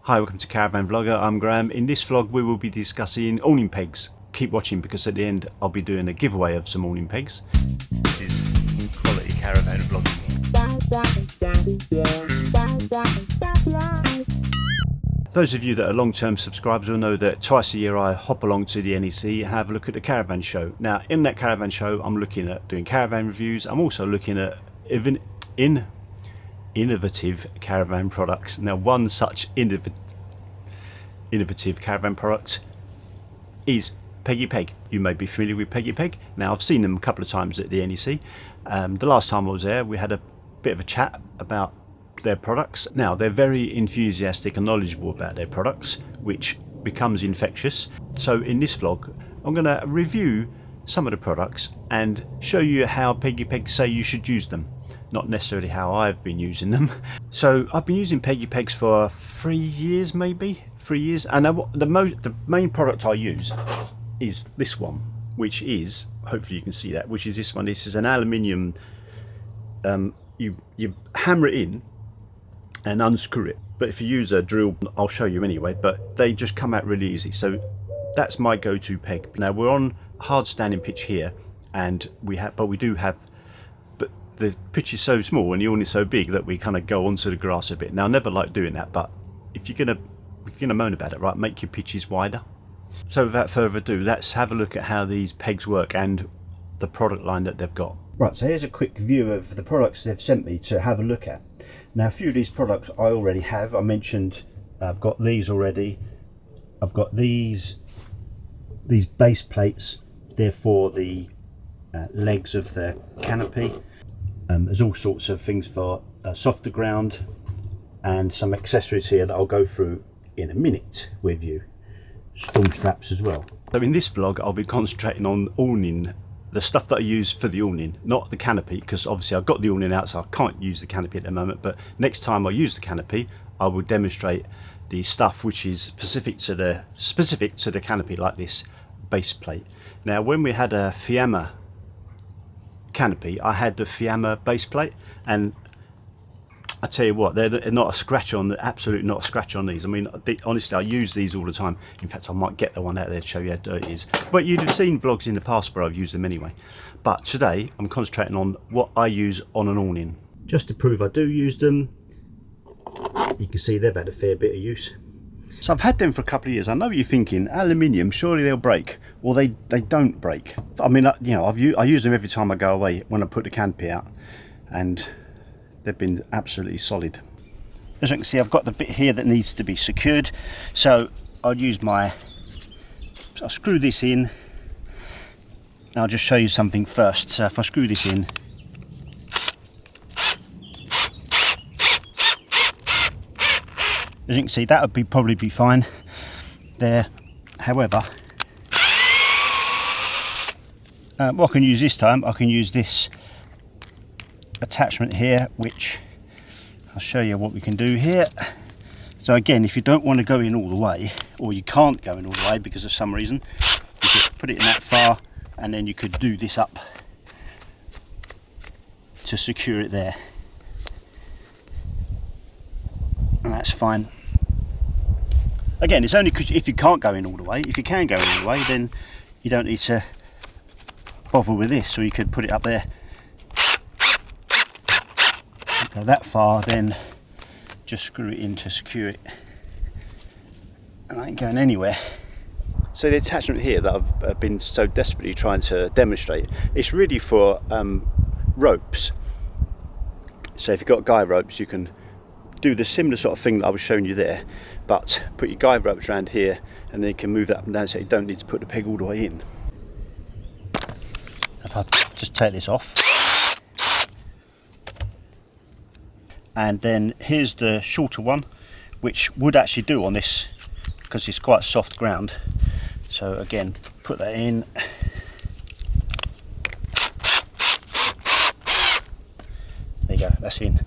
Hi, welcome to Caravan Vlogger. I'm Graham. In this vlog we will be discussing awning pegs. Keep watching because at the end I'll be doing a giveaway of some awning pegs. This is quality caravan vlogging. Those of you that are long-term subscribers will know that twice a year I hop along to the NEC and have a look at the Caravan show. Now in that Caravan show I'm looking at doing caravan reviews. I'm also looking at innovative caravan products. Now one such innovative caravan product is Peggy Peg. You may be familiar with Peggy Peg. Now I've seen them a couple of times at the NEC. The last time I was there we had a bit of a chat about their products. Now they're very enthusiastic and knowledgeable about their products, which becomes infectious. So in this vlog I'm going to review some of the products and show you how Peggy Peg say you should use them, not necessarily how I've been using them. So I've been using Peggy Pegs for 3 years, maybe 3 years, and the main product I use is this one, which is, hopefully you can see that, which is this one. This is an aluminium, you hammer it in and unscrew it, but if you use a drill, I'll show you anyway, but they just come out really easy. So that's my go-to peg. Now we're on hard standing pitch here, and the pitch is so small and the awning is so big that we kind of go onto the grass a bit. Now I never like doing that, but if you're gonna moan about it, right, make your pitches wider. So without further ado, let's have a look at how these pegs work and the product line that they've got. Right, so here's a quick view of the products they've sent me to have a look at. Now a few of these products I already have. I mentioned I've got these already. I've got these base plates. They're for the legs of the canopy. There's all sorts of things for softer ground and some accessories here that I'll go through in a minute with you. Storm straps as well. So in this vlog I'll be concentrating on awning, the stuff that I use for the awning, not the canopy, because obviously I've got the awning out so I can't use the canopy at the moment, but next time I use the canopy I will demonstrate the stuff which is specific to the canopy, like this base plate. Now when we had a Fiamma canopy, I had the Fiamma base plate, and I tell you what, they're not a scratch on, absolutely not a scratch on these. I mean, honestly, I use these all the time. In fact, I might get the one out there to show you how dirty it is. But you'd have seen vlogs in the past where I've used them anyway. But today, I'm concentrating on what I use on an awning. Just to prove I do use them, you can see they've had a fair bit of use. So I've had them for a couple of years. I know you're thinking, aluminium, surely they'll break. Well, they don't break. I mean, you know, I use them every time I go away when I put the canopy out, and they've been absolutely solid. As you can see, I've got the bit here that needs to be secured. So I'll screw this in. I'll just show you something first. So if I screw this in, as you can see, that would probably be fine there. However, what I can use this time, I can use this attachment here, which I'll show you what we can do here. So again, if you don't want to go in all the way, or you can't go in all the way because of some reason, you could put it in that far, and then you could do this up to secure it there, and that's fine. Again, it's only because if you can't go in all the way. If you can go in all the way, then you don't need to bother with this, so you could put it up there. Go that far, then just screw it in to secure it, and I ain't going anywhere. So the attachment here that I've been so desperately trying to demonstrate, it's really for ropes. So if you've got guy ropes, you can do the similar sort of thing that I was showing you there, but put your guide ropes around here, and then you can move that up and down, so you don't need to put the peg all the way in. If I just take this off, and then here's the shorter one, which would actually do on this because it's quite soft ground. So again, put that in. There you go, that's in.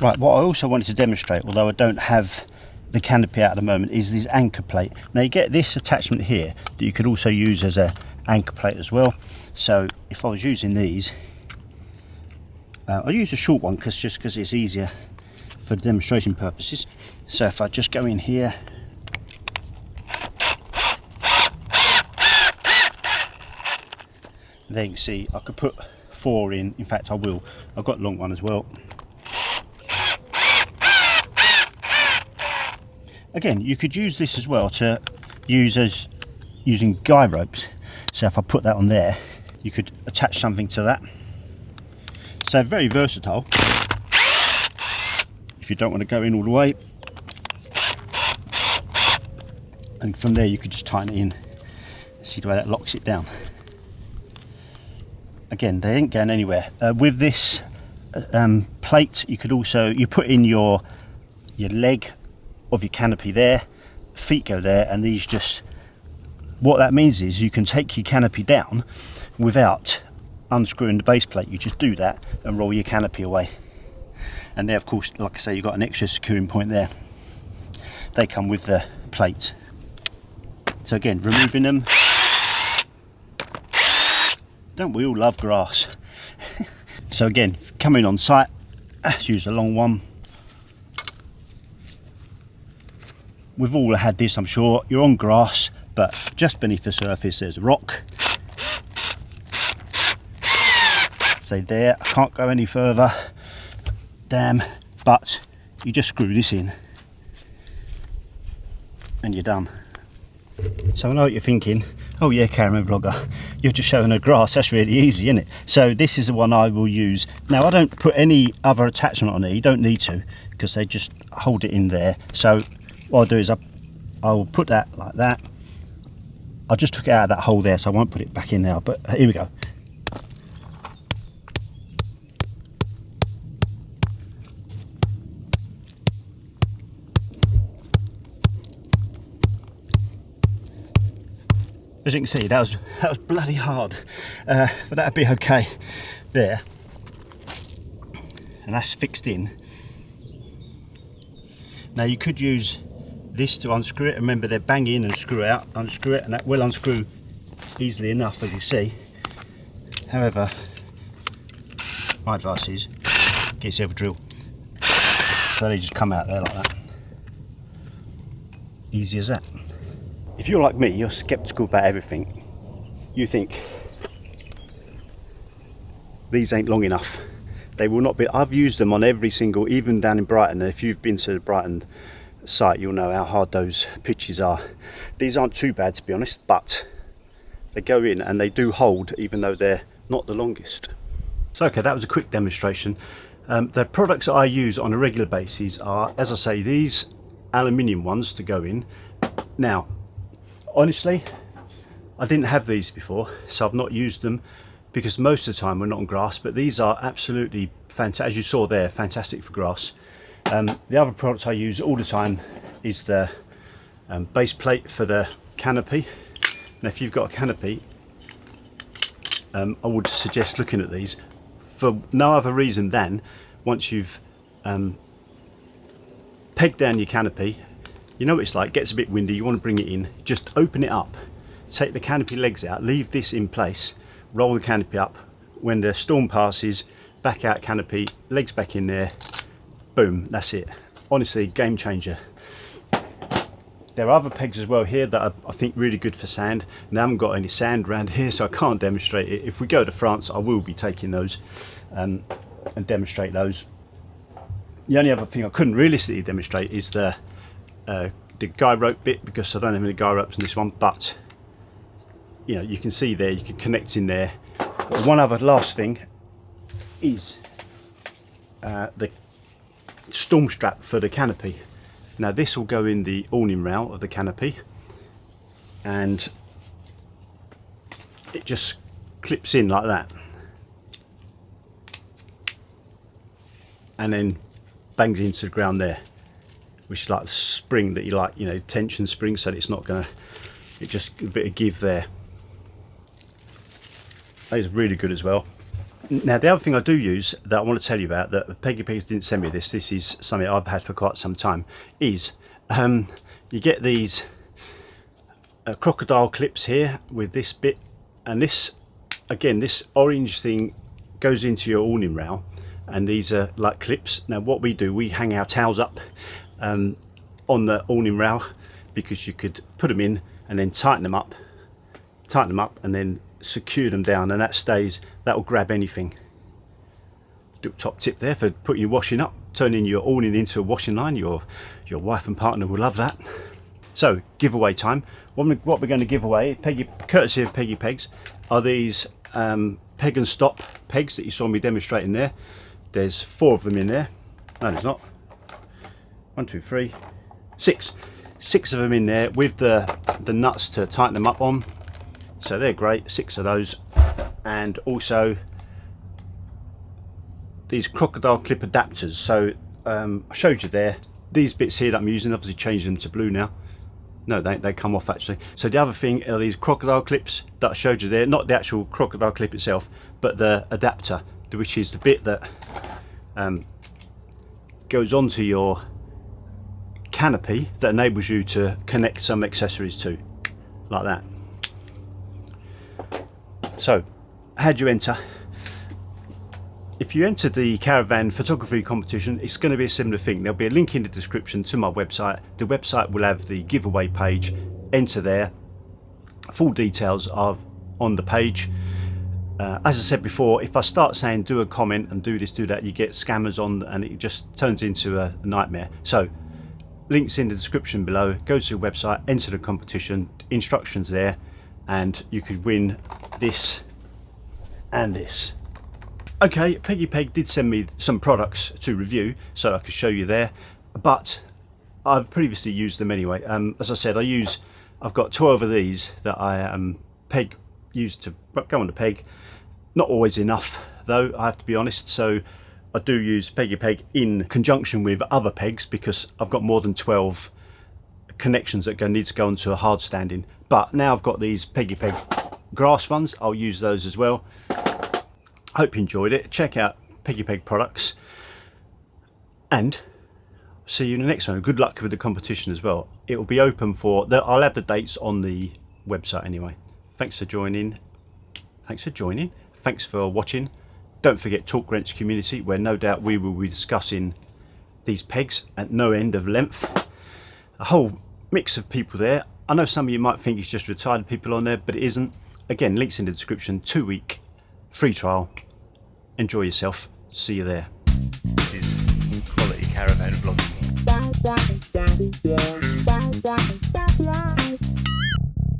Right, what I also wanted to demonstrate, although I don't have the canopy out at the moment is this anchor plate. Now you get this attachment here that you could also use as a anchor plate as well. So if I was using these, I'll use a short one just because it's easier for demonstration purposes. So if I just go in here, there you can see I could put 4 in fact I will, I've got a long one as well. Again, you could use this as well to use as using guy ropes. So if I put that on there, you could attach something to that. So very versatile if you don't want to go in all the way. And from there you could just tighten it in. See the way that locks it down. Again, they ain't going anywhere. With this plate, you could also, you put in your leg of your canopy there, feet go there, and these just, what that means is you can take your canopy down without unscrewing the base plate. You just do that and roll your canopy away. And there, of course, like I say, you've got an extra securing point there. They come with the plate. So again, removing them. Don't we all love grass? So again, coming on site, let's use a long one. We've all had this, I'm sure. You're on grass, but just beneath the surface there's a rock. Say there, I can't go any further. Damn, but you just screw this in and you're done. So I know what you're thinking. Oh yeah, Caravan vlogger, you're just showing her grass. That's really easy, isn't it? So this is the one I will use. Now I don't put any other attachment on it. You don't need to, because they just hold it in there. So what I'll do is I'll put that like that. I just took it out of that hole there, so I won't put it back in now. But here we go. As you can see, that was bloody hard, but that'd be okay there. And that's fixed in. Now you could use this to unscrew it. Remember, they're bang in and screw out, unscrew it, and that will unscrew easily enough, as you see. However, my advice is get yourself a drill. So they just come out there like that. Easy as that. If you're like me, you're skeptical about everything. You think these ain't long enough. They will not be. I've used them on every single, even down in Brighton. And if you've been to the Brighton site, you'll know how hard those pitches are. These aren't too bad, to be honest, but they go in and they do hold, even though they're not the longest. So okay, that was a quick demonstration. The products that I use on a regular basis are, as I say, these aluminium ones to go in. Now, honestly, I didn't have these before, so I've not used them because most of the time we're not on grass, but these are absolutely fantastic. As you saw there, fantastic for grass. The other product I use all the time is the base plate for the canopy. Now if you've got a canopy, I would suggest looking at these for no other reason than once you've pegged down your canopy. You know what it's like, it gets a bit windy, you want to bring it in, just open it up, take the canopy legs out, leave this in place, roll the canopy up. When the storm passes, back out canopy, legs back in there, boom, that's it. Honestly, game changer. There are other pegs as well here that are, I think, really good for sand. Now I haven't got any sand around here, so I can't demonstrate it. If we go to France, I will be taking those and demonstrate those. The only other thing I couldn't realistically demonstrate is the guy rope bit, because I don't have any guy ropes in this one, but you know, you can see there, you can connect in there. But one other last thing is the storm strap for the canopy. Now this will go in the awning rail of the canopy and it just clips in like that and then bangs into the ground there, which is like the spring that you like, you know, tension spring, so that it's not gonna, it just a bit of give there. That is really good as well. Now the other thing I do use that I want to tell you about, that Peggy Peg didn't send me this is something I've had for quite some time, is You get these crocodile clips here with this bit, and this, again, this orange thing goes into your awning rail, and these are like clips. Now what we do, we hang our towels up on the awning rail, because you could put them in and then tighten them up and then secure them down, and that will grab anything. Little top tip there for putting your washing up, turning your awning into a washing line. Your wife and partner will love that. So giveaway time. What we're going to give away, courtesy of Peggy Pegs, are these peg and stop pegs that you saw me demonstrating there. There's 4 of them in there. No, there's not. 1, 2, 3, 6. 6 of them in there with the nuts to tighten them up on. So they're great. 6 of those, and also these crocodile clip adapters. So I showed you there. These bits here that I'm using, obviously changed them to blue now. No, they come off actually. So the other thing are these crocodile clips that I showed you there. Not the actual crocodile clip itself, but the adapter, which is the bit that goes onto your canopy that enables you to connect some accessories to, like that. So how do you enter? If you enter the Caravan photography competition, it's going to be a similar thing. There'll be a link in the description to my website. The website will have the giveaway page. Enter there. Full details are on the page. As I said before, if I start saying do a comment and do this, do that, you get scammers on, and it just turns into a nightmare. So links in the description below. Go to the website, enter the competition, instructions there, and you could win this and this. Okay, Peggy Peg did send me some products to review, so I could show you there, but I've previously used them anyway. As I said, I've got 12 of these that I used to go on the peg. Not always enough though, I have to be honest, so I do use Peggy Peg in conjunction with other pegs, because I've got more than 12 connections that need to go onto a hard standing. But now I've got these Peggy Peg grass ones, I'll use those as well. Hope you enjoyed it. Check out Peggy Peg products, and see you in the next one. Good luck with the competition as well. It will be open for, I'll have the dates on the website anyway. Thanks for joining. Thanks for watching. Don't forget Talk Rents Community, where no doubt we will be discussing these pegs at no end of length. A whole mix of people there. I know some of you might think it's just retired people on there, but it isn't. Again, links in the description. 2-week free trial. Enjoy yourself. See you there. This is quality caravan vlogging.